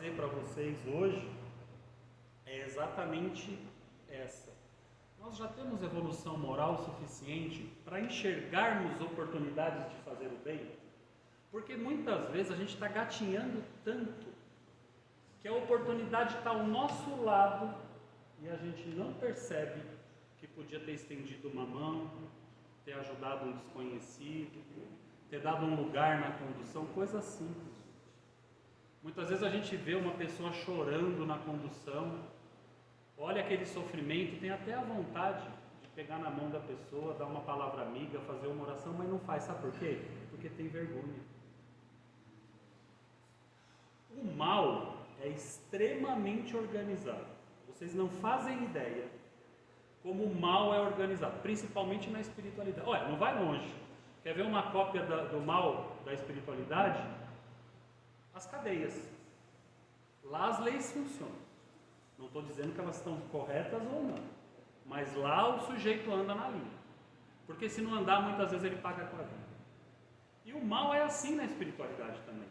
trazer para vocês hoje é exatamente essa. Nós já temos evolução moral suficiente para enxergarmos oportunidades de fazer o bem? Porque muitas vezes a gente está gatinhando tanto que a oportunidade está ao nosso lado e a gente não percebe que podia ter estendido uma mão, ter ajudado um desconhecido, ter dado um lugar na condução, coisa simples. Muitas vezes a gente vê uma pessoa chorando na condução, olha aquele sofrimento, tem até a vontade de pegar na mão da pessoa, dar uma palavra amiga, fazer uma oração, mas não faz. Sabe por quê? Porque tem vergonha. O mal é extremamente organizado. Vocês não fazem ideia como o mal é organizado, principalmente na espiritualidade. Olha, não vai longe. Quer ver uma cópia do mal da espiritualidade? As cadeias. Lá as leis funcionam. Não estou dizendo que elas estão corretas ou não, mas lá o sujeito anda na linha, porque se não andar, muitas vezes ele paga com a vida. E o mal é assim na espiritualidade também.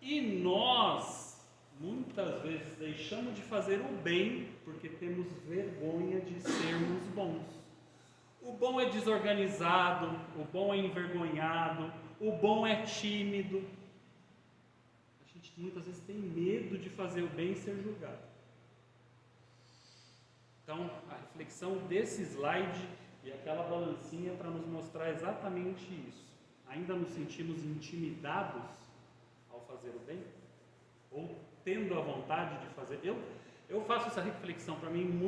E nós, muitas vezes, deixamos de fazer o bem, porque temos vergonha de sermos bons. O bom é desorganizado, o bom é envergonhado, o bom é tímido. A gente muitas vezes tem medo de fazer o bem e ser julgado. Então, a reflexão desse slide e aquela balancinha para nos mostrar exatamente isso. Ainda nos sentimos intimidados ao fazer o bem? Ou tendo a vontade de fazer? Eu faço essa reflexão para mim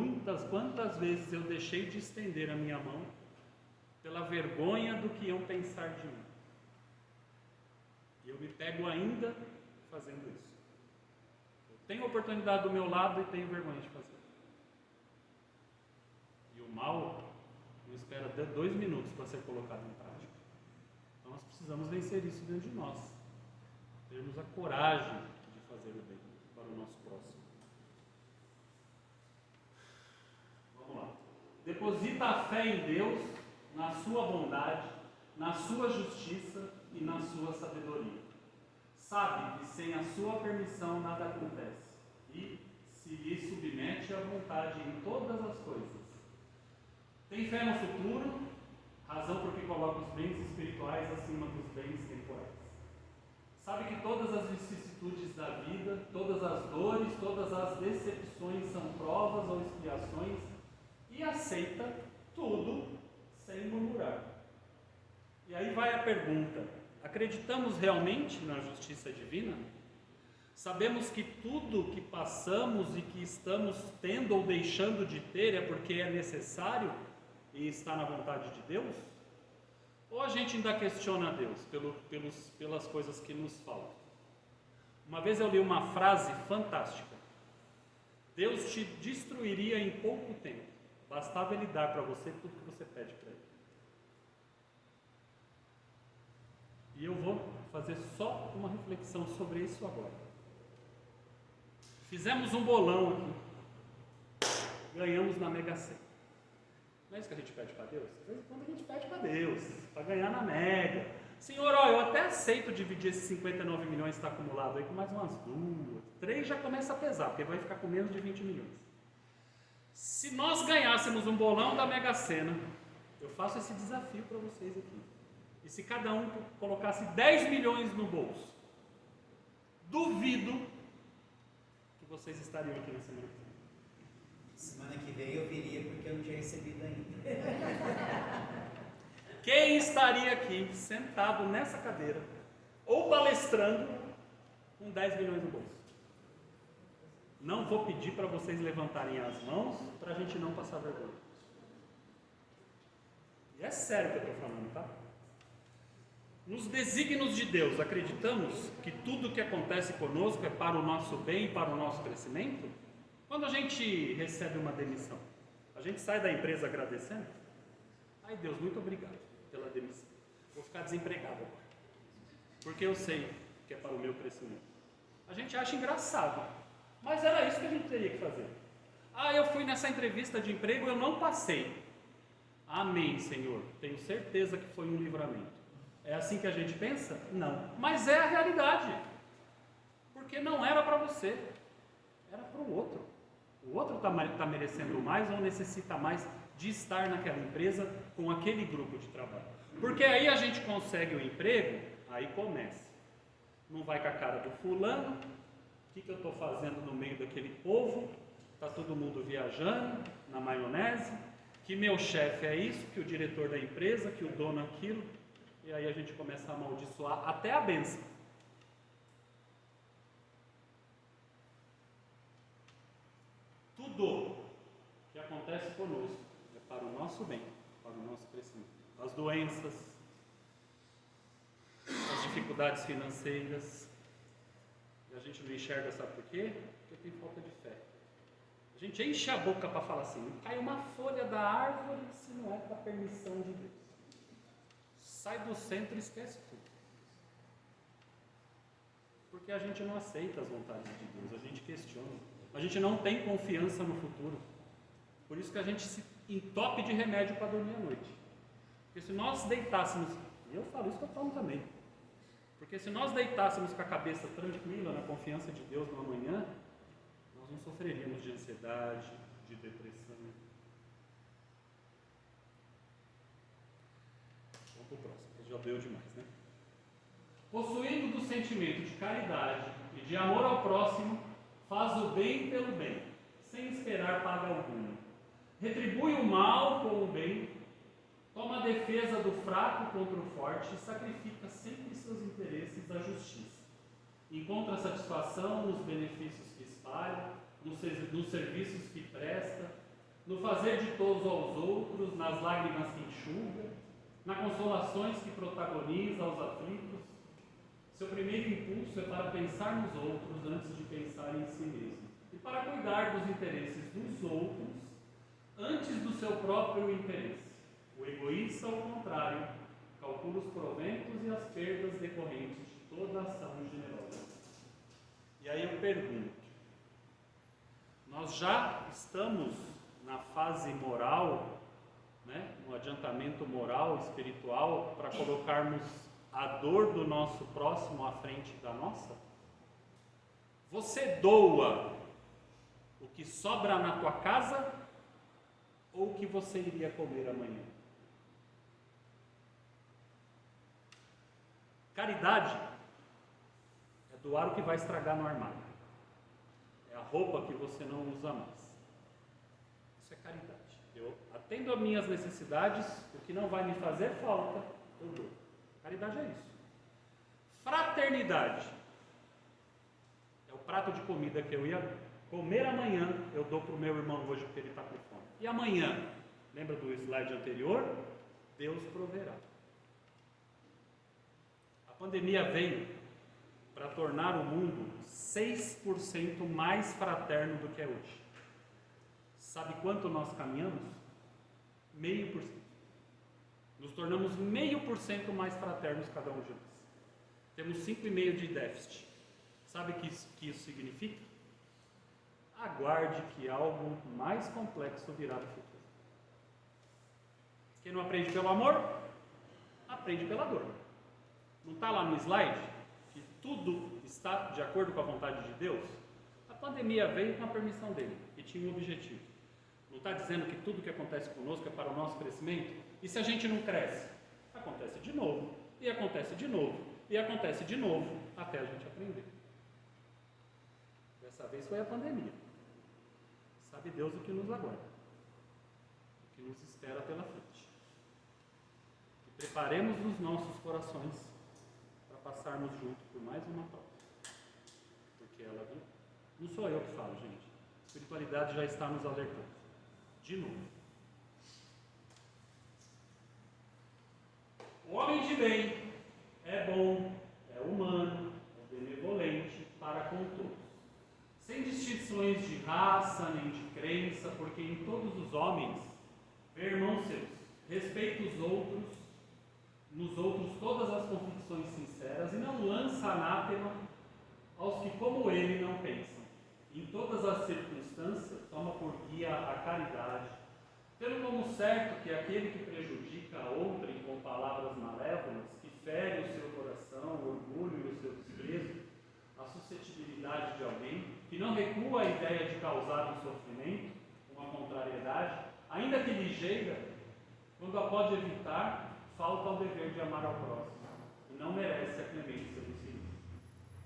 quantas vezes eu deixei de estender a minha mão pela vergonha do que iam pensar de mim. E eu me pego ainda fazendo isso. Eu tenho a oportunidade do meu lado e tenho vergonha de fazer. E o mal não espera até 2 minutos para ser colocado em prática. Então nós precisamos vencer isso dentro de nós. Termos a coragem de fazer o bem para o nosso próximo. Vamos lá. Deposita a fé em Deus, na sua bondade, na sua justiça e na sua sabedoria. Sabe que sem a sua permissão nada acontece e se lhe submete à vontade em todas as coisas. Tem fé no futuro, razão porque coloca os bens espirituais acima dos bens temporais. Sabe que todas as vicissitudes da vida, todas as dores, todas as decepções são provas ou expiações e aceita tudo sem murmurar. E aí vai a pergunta: acreditamos realmente na justiça divina? Sabemos que tudo que passamos e que estamos tendo ou deixando de ter é porque é necessário e está na vontade de Deus? Ou a gente ainda questiona a Deus pelas coisas que nos faltam? Uma vez eu li uma frase fantástica: Deus te destruiria em pouco tempo, bastava Ele dar para você tudo que você pede para Ele. E eu vou fazer só uma reflexão sobre isso agora. Fizemos um bolão aqui, ganhamos na Mega Sena. Não é isso que a gente pede para Deus? Às vezes quando a gente pede para Deus, para ganhar na Mega. Senhor, ó, eu até aceito dividir esses 59 milhões que está acumulado aí com mais umas 2, 3 já começa a pesar, porque vai ficar com menos de 20 milhões. Se nós ganhássemos um bolão da Mega Sena, eu faço esse desafio para vocês aqui. E se cada um colocasse 10 milhões no bolso, duvido que vocês estariam aqui na semana que vem. Semana que vem eu viria porque eu não tinha recebido ainda. Quem estaria aqui sentado nessa cadeira ou palestrando com 10 milhões no bolso? Não vou pedir para vocês levantarem as mãos para a gente não passar vergonha. E é sério que eu estou falando, tá? Nos desígnios de Deus, acreditamos que tudo que acontece conosco é para o nosso bem e para o nosso crescimento? Quando a gente recebe uma demissão, a gente sai da empresa agradecendo? Ai Deus, muito obrigado pela demissão. Vou ficar desempregado agora, porque eu sei que é para o meu crescimento. A gente acha engraçado, mas era isso que a gente teria que fazer. Ah, eu fui nessa entrevista de emprego, eu não passei. Amém, Senhor, tenho certeza que foi um livramento. É assim que a gente pensa? Não, mas é a realidade. Porque não era para você, era para o outro. O outro está merecendo mais ou necessita mais de estar naquela empresa com aquele grupo de trabalho. Porque aí a gente consegue o emprego, aí começa. Não vai com a cara do fulano, o que eu estou fazendo no meio daquele povo? Está todo mundo viajando na maionese, que meu chefe é isso, que o diretor da empresa, que o dono aquilo, e aí a gente começa a amaldiçoar até a bênção. Tudo que acontece conosco é para o nosso bem, para o nosso crescimento. As doenças, as dificuldades financeiras, e a gente não enxerga, sabe por quê? Porque tem falta de fé. A gente enche a boca para falar assim, não cai uma folha da árvore se não é com a permissão de Deus. Sai do centro e esquece tudo. Porque a gente não aceita as vontades de Deus, a gente questiona. A gente não tem confiança no futuro. Por isso que a gente se entope de remédio para dormir à noite. Porque se nós deitássemos, e eu falo isso que eu tomo também, porque se nós deitássemos com a cabeça tranquila, na confiança de Deus no amanhã, nós não sofreríamos de ansiedade, de depressão. Vamos para o próximo, que já deu demais, né? Possuindo do sentimento de caridade e de amor ao próximo, faz o bem pelo bem, sem esperar paga alguma. Retribui o mal com o bem, toma a defesa do fraco contra o forte e sacrifica sempre seus interesses à justiça. Encontra satisfação nos benefícios que espalha, nos serviços que presta, no fazer de todos aos outros, nas lágrimas que enxuga, nas consolações que protagoniza aos aflitos. Seu primeiro impulso é para pensar nos outros antes de pensar em si mesmo, e para cuidar dos interesses dos outros antes do seu próprio interesse. O egoísta, ao contrário, calcula os proventos e as perdas decorrentes de toda ação generosa. E aí eu pergunto, nós já estamos na fase moral, né, no adiantamento moral, espiritual, para colocarmos a dor do nosso próximo à frente da nossa? Você doa o que sobra na tua casa ou o que você iria comer amanhã? Caridade é doar o que vai estragar no armário. É a roupa que você não usa mais. Isso é caridade. Eu atendo às minhas necessidades, o que não vai me fazer falta, eu dou. Caridade é isso. Fraternidade é o prato de comida que eu ia comer amanhã, eu dou para o meu irmão hoje porque ele está com fome. E amanhã, lembra do slide anterior? Deus proverá. A pandemia veio para tornar o mundo 6% mais fraterno do que é hoje. Sabe quanto nós caminhamos? 0,5%. Nos tornamos 0,5% mais fraternos cada um de nós. Temos 5,5% de déficit. Sabe o que isso significa? Aguarde que algo mais complexo virá no futuro. Quem não aprende pelo amor, aprende pela dor. Não está lá no slide que tudo está de acordo com a vontade de Deus? A pandemia veio com a permissão dele e tinha um objetivo. Não está dizendo que tudo que acontece conosco é para o nosso crescimento? E se a gente não cresce? Acontece de novo, e acontece de novo, e acontece de novo, até a gente aprender. Dessa vez foi a pandemia. Sabe Deus o que nos aguarda, o que nos espera pela frente. E preparemos os nossos corações para passarmos junto por mais uma prova. Porque ela vem. Não sou eu que falo, gente. A espiritualidade já está nos alertando. De novo. O homem de bem é bom, é humano, é benevolente para com todos, sem distinções de raça nem de crença, porque em todos os homens vê irmãos seus, respeita os outros, nos outros todas as convicções sinceras e não lança anátema aos que como ele não pensam. Em todas as circunstâncias toma por guia a caridade, tendo como certo que aquele que prejudica a outrem com palavras malévolas, que fere o seu coração, o orgulho e o seu desprezo, a suscetibilidade de alguém, que não recua a ideia de causar um sofrimento, uma contrariedade, ainda que ligeira, quando a pode evitar, falta ao dever de amar ao próximo e não merece a clemência do Senhor.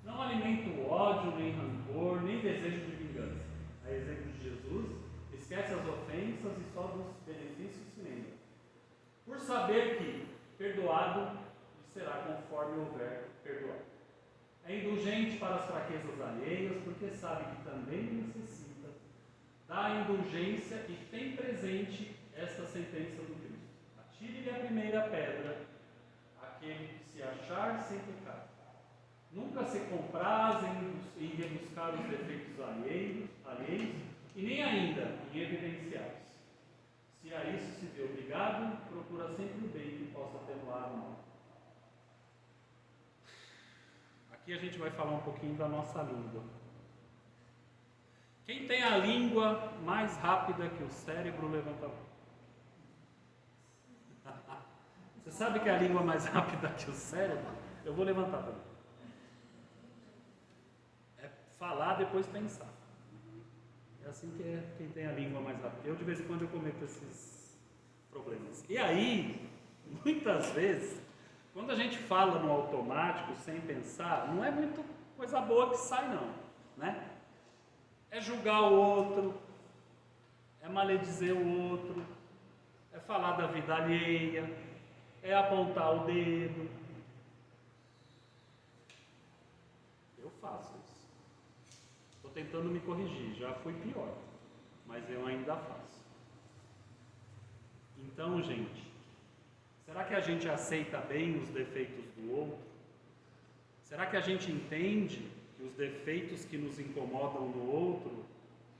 Não alimenta o ódio, nem rancor, nem desejo de vingança. A exemplo de Jesus, esquece as ofensas e só dos benefícios se lembra. Por saber que, perdoado, será conforme houver perdoado. É indulgente para as fraquezas alheias, porque sabe que também necessita da indulgência e tem presente esta sentença do Cristo. Atire-lhe a primeira pedra, aquele que se achar sem pecado. Nunca se compraz em rebuscar os defeitos alheios e nem ainda em evidenciá-los. Se a isso se vê obrigado, procura sempre o bem que possa atenuar o mal. Aqui a gente vai falar um pouquinho da nossa língua. Quem tem a língua mais rápida que o cérebro, levanta a mão. Você sabe que é a língua mais rápida que o cérebro? Eu vou levantar também. É falar, depois pensar. É assim que é quem tem a língua mais rápida. Eu, de vez em quando, eu cometo esses problemas. E aí, muitas vezes, quando a gente fala no automático, sem pensar, não é muito coisa boa que sai, não, né? É julgar o outro, é maledizer o outro, é falar da vida alheia, é apontar o dedo. Eu faço isso. Estou tentando me corrigir, já fui pior, mas eu ainda faço. Então, gente, será que a gente aceita bem os defeitos do outro? Será que a gente entende que os defeitos que nos incomodam no outro,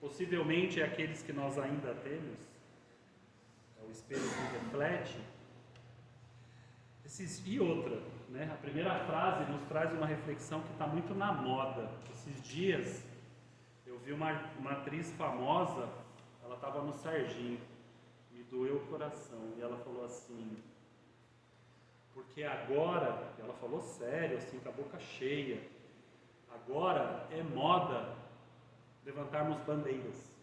possivelmente é aqueles que nós ainda temos? É o espelho que reflete. E outra, né? A primeira frase nos traz uma reflexão que está muito na moda. Esses dias eu vi uma atriz famosa, ela estava no Serginho, me doeu o coração, e ela falou assim: porque agora, ela falou sério, assim, com a boca cheia, agora é moda levantarmos bandeiras.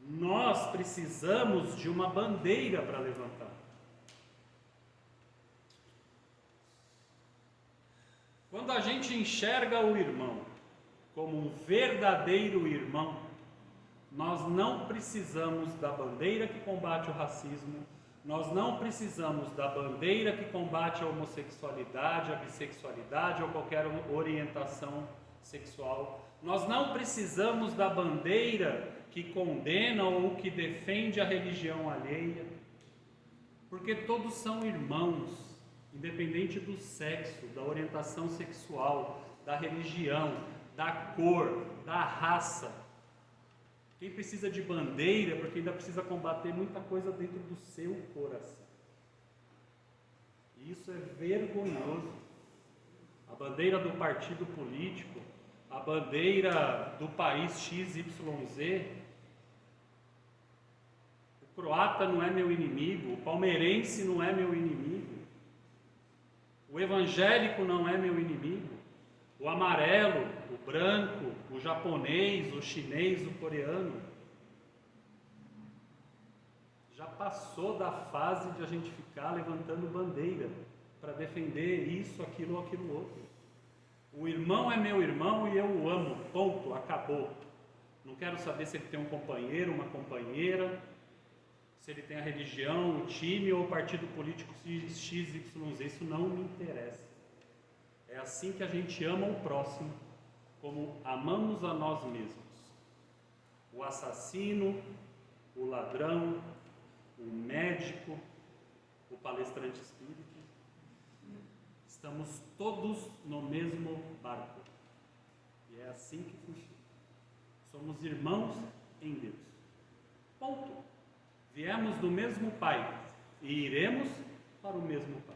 Nós precisamos de uma bandeira para levantar. Quando a gente enxerga o irmão como um verdadeiro irmão, nós não precisamos da bandeira que combate o racismo, nós não precisamos da bandeira que combate a homossexualidade, a bissexualidade ou qualquer orientação sexual. Nós não precisamos da bandeira que condena ou que defende a religião alheia, porque todos são irmãos, independente do sexo, da orientação sexual, da religião, da cor, da raça. Quem precisa de bandeira, porque ainda precisa combater muita coisa dentro do seu coração. E isso é vergonhoso. A bandeira do partido político, a bandeira do país XYZ. O croata não é meu inimigo, o palmeirense não é meu inimigo, o evangélico não é meu inimigo, o amarelo, o branco, o japonês, o chinês, o coreano. Já passou da fase de a gente ficar levantando bandeira para defender isso, aquilo ou aquilo outro. O irmão é meu irmão e eu o amo, ponto, acabou. Não quero saber se ele tem um companheiro, uma companheira, se ele tem a religião, o time ou o partido político XYZ, isso não me interessa. É assim que a gente ama o próximo, como amamos a nós mesmos. O assassino, o ladrão, o médico, o palestrante espírita, estamos todos no mesmo barco. E é assim que funciona. Somos irmãos em Deus. Ponto. Viemos do mesmo Pai e iremos para o mesmo Pai.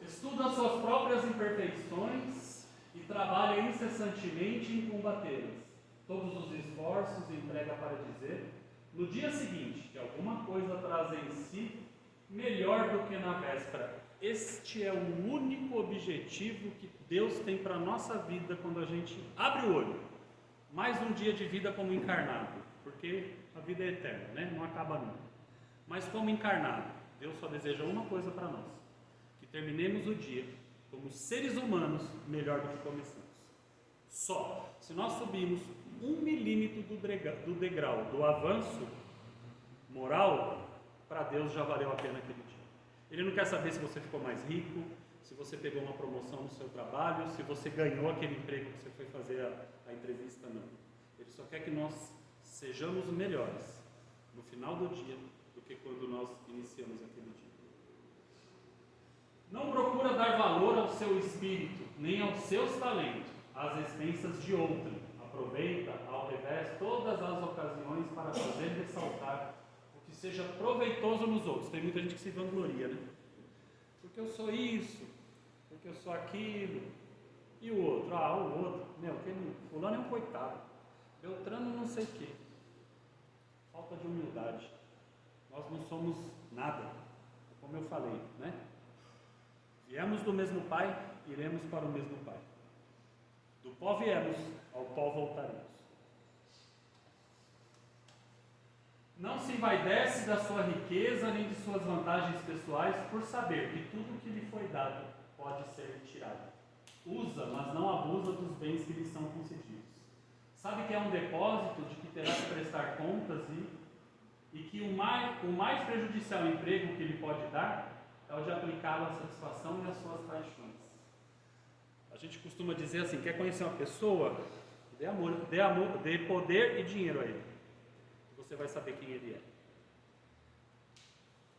Estuda suas próprias imperfeições e trabalha incessantemente em combatê-las. Todos os esforços emprega para dizer, no dia seguinte, que alguma coisa traz em si melhor do que na véspera. Este é o único objetivo que Deus tem para a nossa vida quando a gente abre o olho. Mais um dia de vida como encarnado, porque a vida é eterna, né? Não acaba nunca. Mas como encarnado, Deus só deseja uma coisa para nós: que terminemos o dia como seres humanos melhor do que começamos. Só. Se nós subirmos 1 milímetro do degrau do avanço moral, para Deus já valeu a pena aquele dia. Ele não quer saber se você ficou mais rico, se você pegou uma promoção no seu trabalho, se você ganhou aquele emprego que você foi fazer a entrevista, não. Ele só quer que nós sejamos melhores no final do dia do que quando nós iniciamos aquele dia. Não procura dar valor ao seu espírito, nem aos seus talentos, às expensas de outrem. Aproveita, ao revés, todas as ocasiões para fazer ressaltar o que seja proveitoso nos outros. Tem muita gente que se vangloria, né? Porque eu sou isso, porque eu sou aquilo. E o outro? Ah, o outro. Meu, fulano é um coitado. Beltrano não sei o quê. Falta de humildade. Nós não somos nada. Como eu falei, né? Viemos do mesmo Pai, iremos para o mesmo Pai. Do pó viemos, ao pó voltaremos. Não se envaidece da sua riqueza nem de suas vantagens pessoais por saber que tudo que lhe foi dado pode ser retirado. Usa, mas não abusa dos bens que lhe são concedidos. Sabe que é um depósito de que terá que prestar contas e que o mais prejudicial emprego que lhe pode dar é o de aplicá-lo à satisfação e às suas paixões. A gente costuma dizer assim: quer conhecer uma pessoa? Dê amor, dê poder e dinheiro a ele. Você vai saber quem ele é.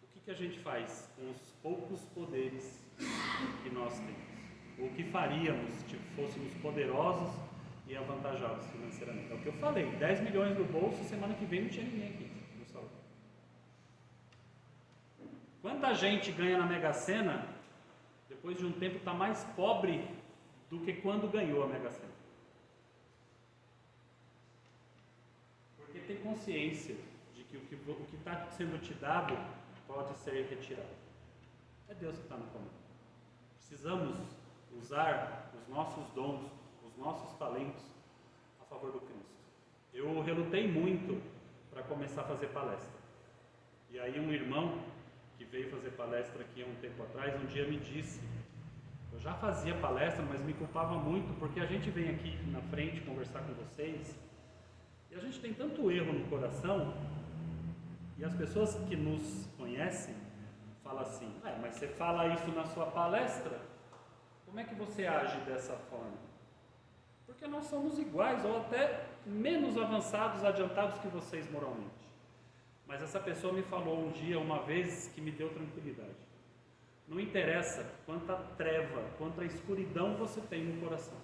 O que a gente faz com os poucos poderes que nós temos? Ou o que faríamos se fôssemos poderosos e avantajados financeiramente? É o que eu falei: 10 milhões no bolso, semana que vem não tinha ninguém aqui no salão. Quanta gente ganha na Mega Sena, depois de um tempo está mais pobre do que quando ganhou a Mega Sena? Porque tem consciência de que o que está sendo te dado pode ser retirado. É Deus que está no comando. Precisamos usar os nossos dons, os nossos talentos a favor do Cristo. Eu relutei muito para começar a fazer palestra. E aí um irmão que veio fazer palestra aqui há um tempo atrás, um dia me disse: eu já fazia palestra, mas me culpava muito, porque a gente vem aqui na frente conversar com vocês, e a gente tem tanto erro no coração, e as pessoas que nos conhecem falam assim: mas você fala isso na sua palestra? Como é que você age dessa forma? Porque nós somos iguais, ou até menos avançados, adiantados que vocês moralmente. Mas essa pessoa me falou um dia, uma vez, que me deu tranquilidade. Não interessa quanta treva, quanta escuridão você tem no coração.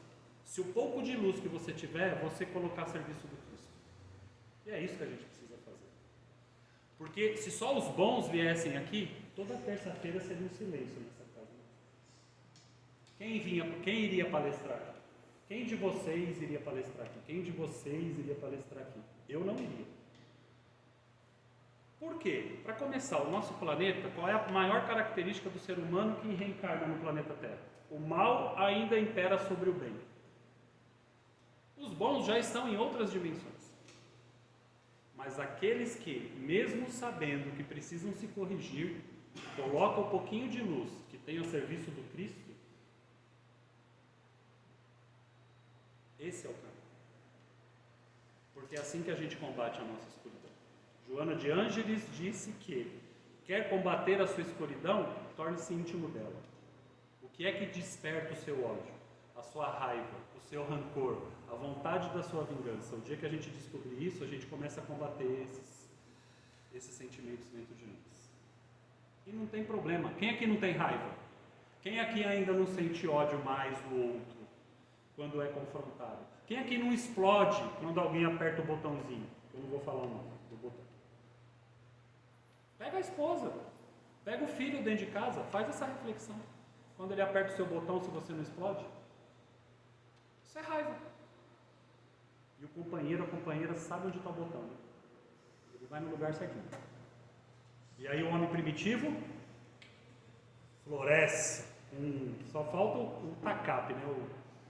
Se o pouco de luz que você tiver, você colocar a serviço do Cristo. E é isso que a gente precisa fazer. Porque se só os bons viessem aqui, toda terça-feira seria um silêncio nessa casa. Quem iria palestrar aqui? Quem de vocês iria palestrar aqui? Quem de vocês iria palestrar aqui? Eu não iria. Por quê? Para começar, o nosso planeta, qual é a maior característica do ser humano que reencarna no planeta Terra? O mal ainda impera sobre o bem. Os bons já estão em outras dimensões. Mas aqueles que, mesmo sabendo que precisam se corrigir, colocam um pouquinho de luz que tem ao serviço do Cristo, esse é o caminho. Porque é assim que a gente combate a nossa escuridão. Joana de Ângeles disse que quer combater a sua escuridão, torne-se íntimo dela. O que é que desperta o seu ódio, a sua raiva, o seu rancor, a vontade da sua vingança? O dia que a gente descobrir isso, a gente começa a combater esses sentimentos dentro de nós. E não tem problema. Quem aqui não tem raiva? Quem aqui ainda não sente ódio mais do outro quando é confrontado? Quem aqui não explode quando alguém aperta o botãozinho? Eu não vou falar o nome do botão. Pega a esposa, pega o filho dentro de casa, faz essa reflexão. Quando ele aperta o seu botão, se você não explode, isso é raiva. E o companheiro, a companheira sabe onde está o botão. Ele vai no lugar certinho. E aí o homem primitivo floresce, só falta o tacape, né?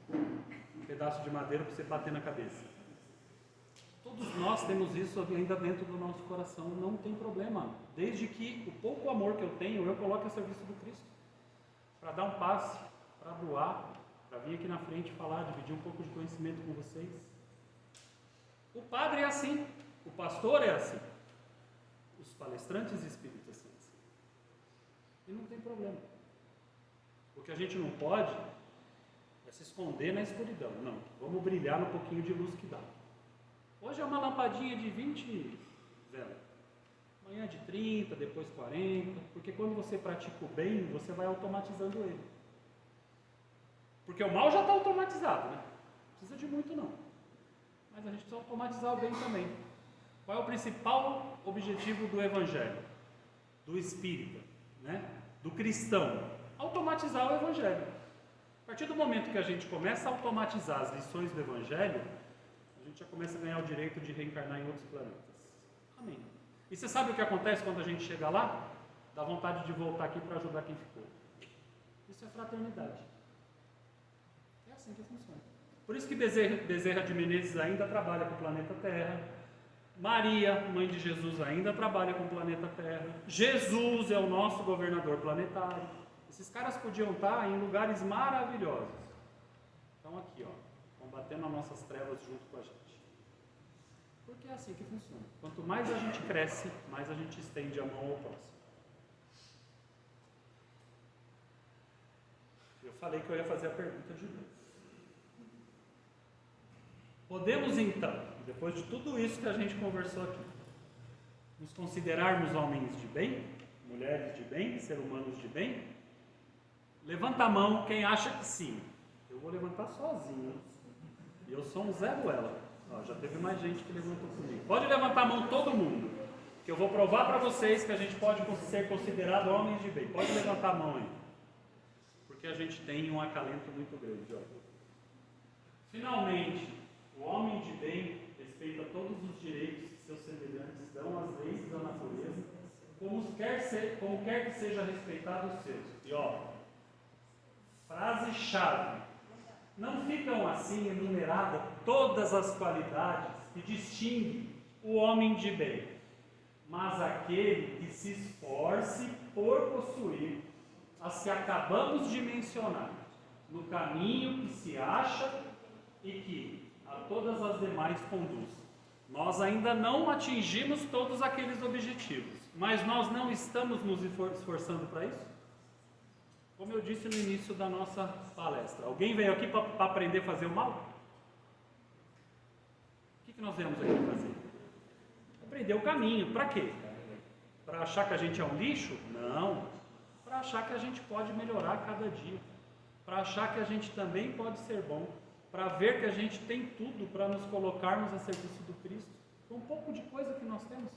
O pedaço de madeira para você bater na cabeça. Todos nós temos isso ainda dentro do nosso coração, não tem problema, desde que o pouco amor que eu tenho, eu coloque a serviço do Cristo, para dar um passe, para doar, para vir aqui na frente falar, dividir um pouco de conhecimento com vocês. O padre é assim, o pastor é assim, os palestrantes espíritas são assim, e não tem problema. O que a gente não pode é se esconder na escuridão, não, vamos brilhar no pouquinho de luz que dá. Hoje é uma lampadinha de 20 velas, amanhã de 30, depois 40, porque quando você pratica o bem, você vai automatizando ele. Porque o mal já está automatizado, né? Não precisa de muito não, mas a gente precisa automatizar o bem também. Qual é o principal objetivo do Evangelho, do espírita, né? Do cristão? Automatizar o Evangelho. A partir do momento que a gente começa a automatizar as lições do Evangelho, a gente já começa a ganhar o direito de reencarnar em outros planetas. Amém. E você sabe o que acontece quando a gente chega lá? Dá vontade de voltar aqui para ajudar quem ficou. Isso é fraternidade. É assim que funciona. Por isso que Bezerra de Menezes ainda trabalha com o planeta Terra. Maria, mãe de Jesus, ainda trabalha com o planeta Terra. Jesus é o nosso governador planetário. Esses caras podiam estar em lugares maravilhosos. Estão aqui, ó, combatendo as nossas trevas junto com a gente. Porque é assim que funciona. Quanto mais a gente cresce, mais a gente estende a mão ao próximo. Eu falei que eu ia fazer a pergunta de novo. Podemos então, depois de tudo isso que a gente conversou aqui, nos considerarmos homens de bem, mulheres de bem, seres humanos de bem? Levanta a mão quem acha que sim. Eu vou levantar sozinho. E eu sou um Zé Ruela. Ó, já teve mais gente que levantou comigo. Pode levantar a mão todo mundo, que eu vou provar para vocês que a gente pode ser considerado homens de bem. Pode levantar a mão aí. Porque a gente tem um acalento muito grande. Ó. Finalmente, o homem de bem respeita todos os direitos que seus semelhantes dão às leis da natureza, como quer que seja respeitado os seus. E ó, frase-chave. Não ficam assim enumeradas todas as qualidades que distinguem o homem de bem, mas aquele que se esforce por possuir as que acabamos de mencionar, no caminho que se acha e que a todas as demais conduz. Nós ainda não atingimos todos aqueles objetivos, mas nós não estamos nos esforçando para isso? Como eu disse no início da nossa palestra, alguém veio aqui para aprender a fazer o mal? O que nós viemos aqui fazer? Aprender o caminho. Para quê? Para achar que a gente é um lixo? Não. Para achar que a gente pode melhorar a cada dia. Para achar que a gente também pode ser bom. Para ver que a gente tem tudo para nos colocarmos a serviço do Cristo. Com um pouco de coisa que nós temos.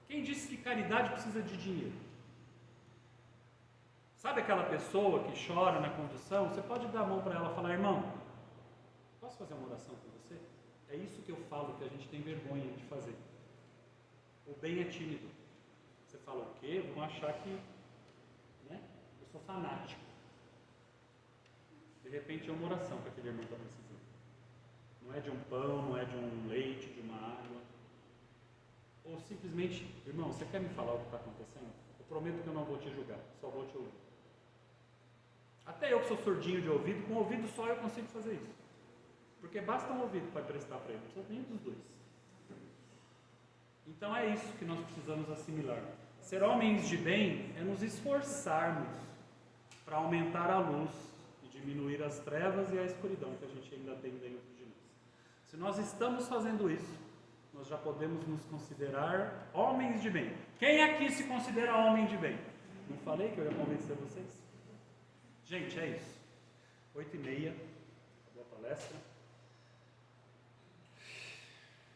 Quem disse que caridade precisa de dinheiro? Sabe aquela pessoa que chora na condução? Você pode dar a mão para ela e falar: irmão, posso fazer uma oração por você? É isso que eu falo que a gente tem vergonha de fazer. O bem é tímido. Você fala o quê? Vão achar que, né, eu sou fanático. De repente é uma oração que aquele irmão está precisando. Não é de um pão, não é de um leite, de uma água. Ou simplesmente: irmão, você quer me falar o que está acontecendo? Eu prometo que eu não vou te julgar, só vou te ouvir. Até eu que sou surdinho de ouvido, com ouvido só eu consigo fazer isso. Porque basta um ouvido para prestar para ele, não precisa nem dos dois. Então é isso que nós precisamos assimilar. Ser homens de bem é nos esforçarmos para aumentar a luz e diminuir as trevas e a escuridão que a gente ainda tem dentro de nós. Se nós estamos fazendo isso, nós já podemos nos considerar homens de bem. Quem aqui se considera homem de bem? Não falei que eu ia convencer vocês? Gente, é isso. 8h30, acabou a palestra.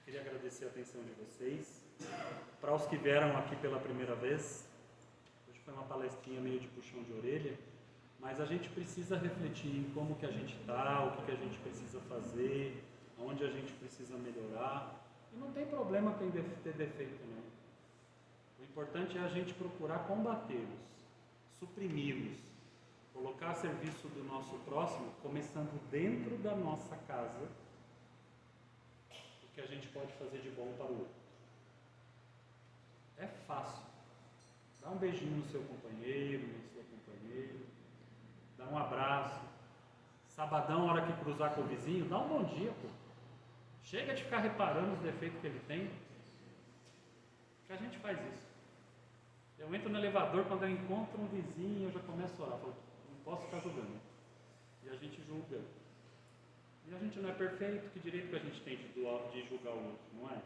Queria agradecer a atenção de vocês. Para os que vieram aqui pela primeira vez, hoje foi uma palestrinha meio de puxão de orelha, mas a gente precisa refletir em como que a gente está, o que a gente precisa fazer, onde a gente precisa melhorar. E não tem problema ter defeito, não. O importante é a gente procurar combatê-los, suprimi-los, colocar a serviço do nosso próximo, começando dentro da nossa casa, o que a gente pode fazer de bom para o outro. É fácil. Dá um beijinho no seu companheiro, na sua companheira, dá um abraço. Sabadão, a hora que cruzar com o vizinho, dá um bom dia, pô. Chega de ficar reparando os defeitos que ele tem, que a gente faz isso. Eu entro no elevador, quando eu encontro um vizinho, eu já começo a orar, falo, não posso ficar julgando. E a gente julga. E a gente não é perfeito, que direito que a gente tem de julgar o outro, não é?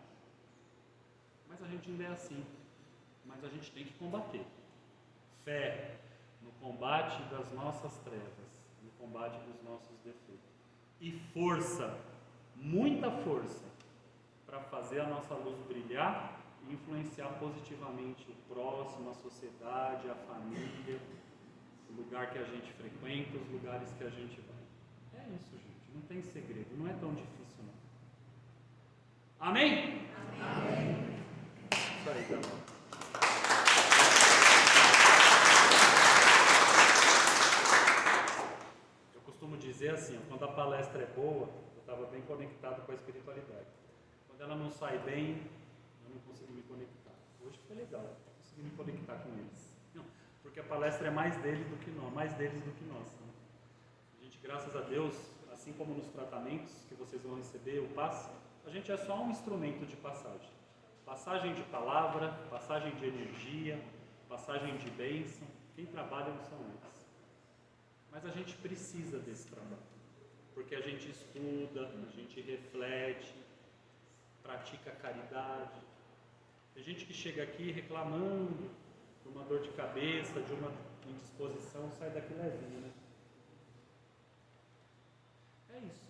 Mas a gente ainda é assim. Mas a gente tem que combater. Fé no combate das nossas trevas, no combate dos nossos defeitos. E força, muita força, para fazer a nossa luz brilhar e influenciar positivamente o próximo, a sociedade, a família, o lugar que a gente frequenta, os lugares que a gente vai. É isso, gente. Não tem segredo. Não é tão difícil, não. Amém? Amém. Isso aí, tá bom. Eu costumo dizer assim, quando a palestra é boa, eu estava bem conectado com a espiritualidade. Quando ela não sai bem, eu não consigo me conectar. Hoje foi legal, eu consegui me conectar com eles. Não, porque a palestra é mais deles do que nós, né? A gente, graças a Deus, assim como nos tratamentos que vocês vão receber, o passe, a gente é só um instrumento de passagem. Passagem de palavra, passagem de energia, passagem de bênção. Quem trabalha não são eles. Mas a gente precisa desse trabalho, porque a gente estuda, a gente reflete, pratica caridade. Tem gente que chega aqui reclamando de uma dor de cabeça, de uma indisposição, sai daqui levinho, né? É isso.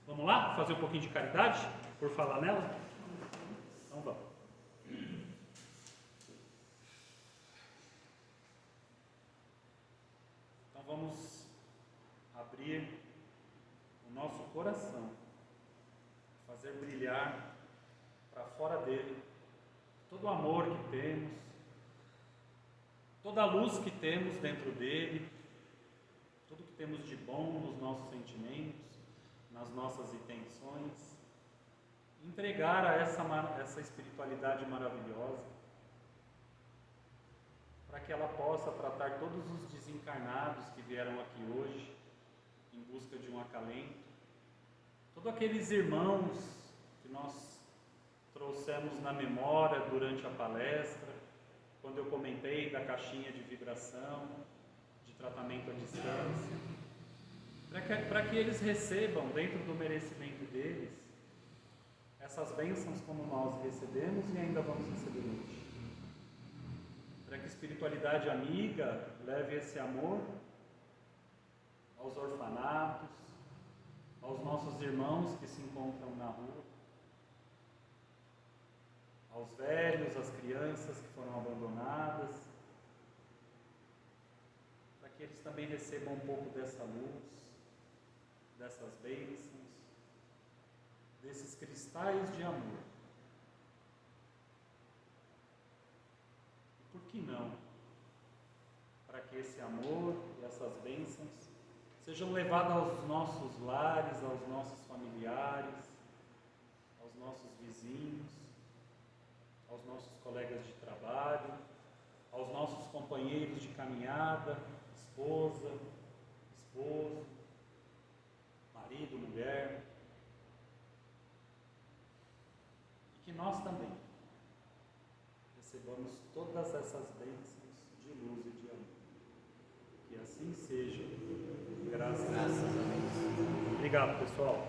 Vamos lá? Fazer um pouquinho de caridade, por falar nela? Então vamos. Então vamos abrir o nosso coração, fazer brilhar para fora dele todo o amor que temos, toda a luz que temos dentro dele, tudo que temos de bom nos nossos sentimentos, nas nossas intenções. Entregar a essa espiritualidade maravilhosa, para que ela possa tratar todos os desencarnados que vieram aqui hoje, em busca de um acalento, todos aqueles irmãos que nós trouxemos na memória durante a palestra, quando eu comentei da caixinha de vibração, de tratamento à distância, para que eles recebam, dentro do merecimento deles, essas bênçãos como nós recebemos e ainda vamos receber hoje. Para que a espiritualidade amiga leve esse amor aos orfanatos, aos nossos irmãos que se encontram na rua, aos velhos, às crianças que foram abandonadas, para que eles também recebam um pouco dessa luz, dessas bênçãos, desses cristais de amor. E por que não? Para que esse amor e essas bênçãos sejam levadas aos nossos lares, aos nossos familiares, aos nossos vizinhos, aos nossos colegas de trabalho, aos nossos companheiros de caminhada, esposa, esposo, marido, mulher. Que nós também recebamos todas essas bênçãos de luz e de amor. Que assim seja. Graças a Deus. Obrigado, pessoal.